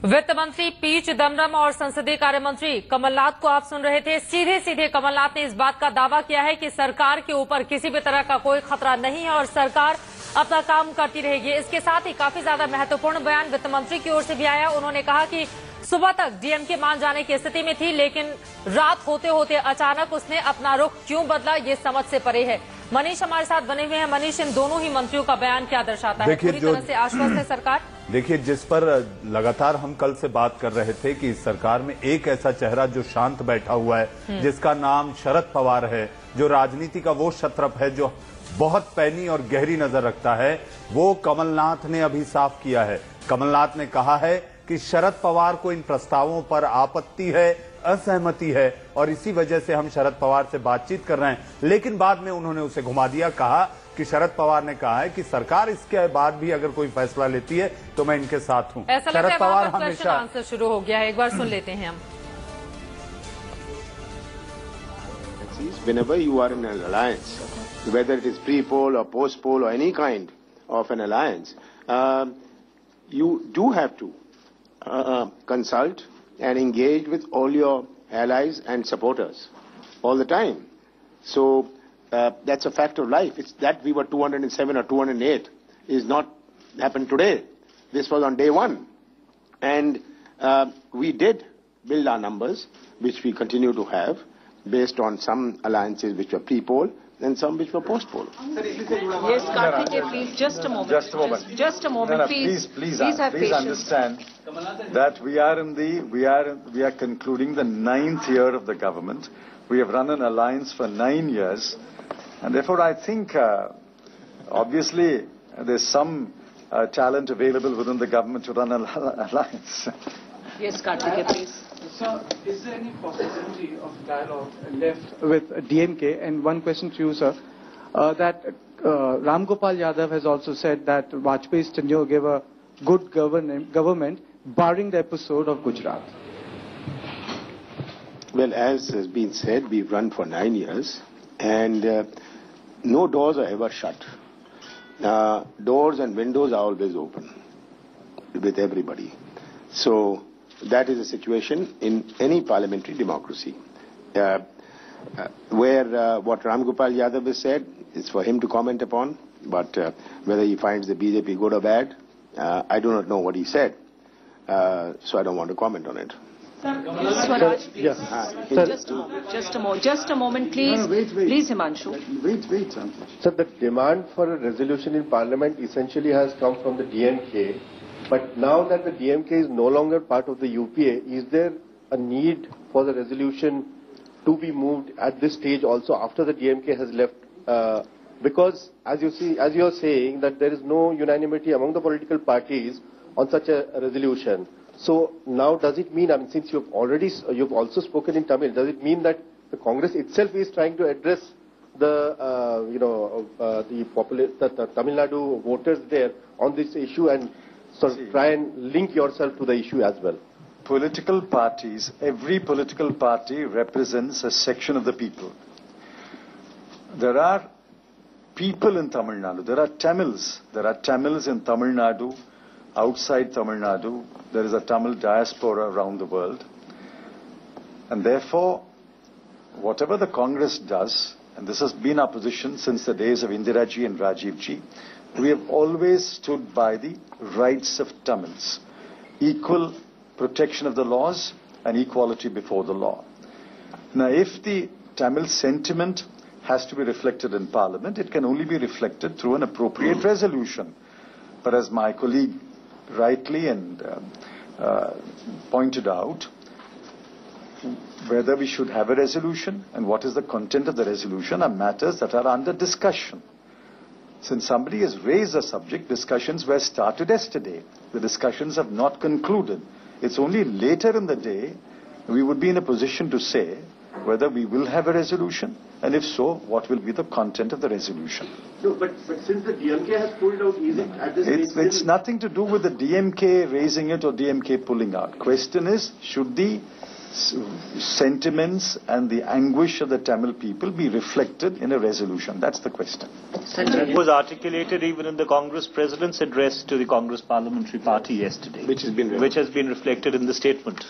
वित्त मंत्री पी चिदम्बरम और संसदीय कार्य मंत्री कमलनाथ को आप सुन रहे थे। सीधे सीधे कमलनाथ ने इस बात का दावा किया है कि सरकार के ऊपर किसी भी तरह का कोई खतरा नहीं है और सरकार अपना काम करती रहेगी। इसके साथ ही काफी ज्यादा महत्वपूर्ण बयान वित्त मंत्री की ओर से भी आया। उन्होंने कहा कि सुबह तक डीएमके मान जाने की स्थिति में थी, लेकिन रात होते होते अचानक उसने अपना रुख क्यों बदला, ये समझ से परे है। मनीष हमारे साथ बने हुए हैं। मनीष, इन दोनों ही मंत्रियों का बयान क्या दर्शाता है? पूरी तरह से आश्वस्त है सरकार? देखिए, जिस पर लगातार हम कल से बात कर रहे थे कि इस सरकार में एक ऐसा चेहरा जो शांत बैठा हुआ है, जिसका नाम शरद पवार है, जो राजनीति का वो क्षत्रप है जो बहुत पैनी और गहरी नजर रखता है, वो कमलनाथ ने अभी साफ किया है। कमलनाथ ने कहा है कि शरद पवार को इन प्रस्तावों पर आपत्ति है, असहमति है और इसी वजह से हम शरद पवार से बातचीत कर रहे हैं। लेकिन बाद में उन्होंने उसे घुमा दिया, कहा कि शरद पवार ने कहा है कि सरकार इसके बाद भी अगर कोई फैसला लेती है तो मैं इनके साथ हूं। शरद पवार हमेशा आंसर शुरू हो गया है, एक बार सुन लेते हैं हम। Whenever you are in an alliance, whether it is pre-poll or post-poll or any kind of an alliance, you do have to consult and engage with all your allies and supporters all the time. So that's a fact of life. It's that we were 207 or 208 is not happened today. This was on day one. And we did build our numbers, which we continue to have, based on some alliances which were pre-poll and some which were post-poll. Yes, Karthikeya, please, just a moment. Just a moment, no, please. Please have patience. understand that we are concluding the 9th year of the government. We have run an alliance for 9 years, and therefore I think obviously there's some talent available within the government to run an alliance. Yes, Karthikeya, please. Sir, is there any possibility of dialogue left with DMK? And one question to you, sir, that Ram Gopal Yadav has also said that Vajpayee's tenure gave a good government, barring the episode of Gujarat. Well, as has been said, we've run for 9 years, and no doors are ever shut. Doors and windows are always open with everybody. So that is a situation in any parliamentary democracy, where what Ram Gopal Yadav has said is for him to comment upon, but whether he finds the BJP good or bad, I do not know what he said, so I don't want to comment on it. Swaraj, please. Yes. Just a moment, please. No, wait. Please, Himanshu. Wait. Sir, the demand for a resolution in Parliament essentially has come from the DMK. But now that the DMK is no longer part of the UPA, is there a need for the resolution to be moved at this stage also after the DMK has left? Because as you are saying that there is no unanimity among the political parties on such a resolution. So now does it mean, I mean, since you've also spoken in Tamil, does it mean that the Congress itself is trying to address the Tamil Nadu voters there on this issue and try and link yourself to the issue as well? Political parties, every political party represents a section of the people. There are people in Tamil Nadu, there are Tamils in Tamil Nadu, outside Tamil Nadu, there is a Tamil diaspora around the world. And therefore, whatever the Congress does, and this has been our position since the days of Indira Ji and Rajiv Ji, we have always stood by the rights of Tamils, equal protection of the laws and equality before the law. Now, if the Tamil sentiment has to be reflected in Parliament, it can only be reflected through an appropriate resolution. But as my colleague rightly and pointed out, whether we should have a resolution and what is the content of the resolution are matters that are under discussion. Since somebody has raised a subject, discussions were started yesterday. The discussions have not concluded. It's only later in the day we would be in a position to say whether we will have a resolution, and if so, what will be the content of the resolution. No, but since the DMK has pulled out, is it at this stage? It's nothing to do with the DMK raising it or DMK pulling out. Question is, should the sentiments and the anguish of the Tamil people be reflected in a resolution. That's the question. It was articulated even in the Congress President's address to the Congress Parliamentary Party yesterday, which has been reflected in the statement.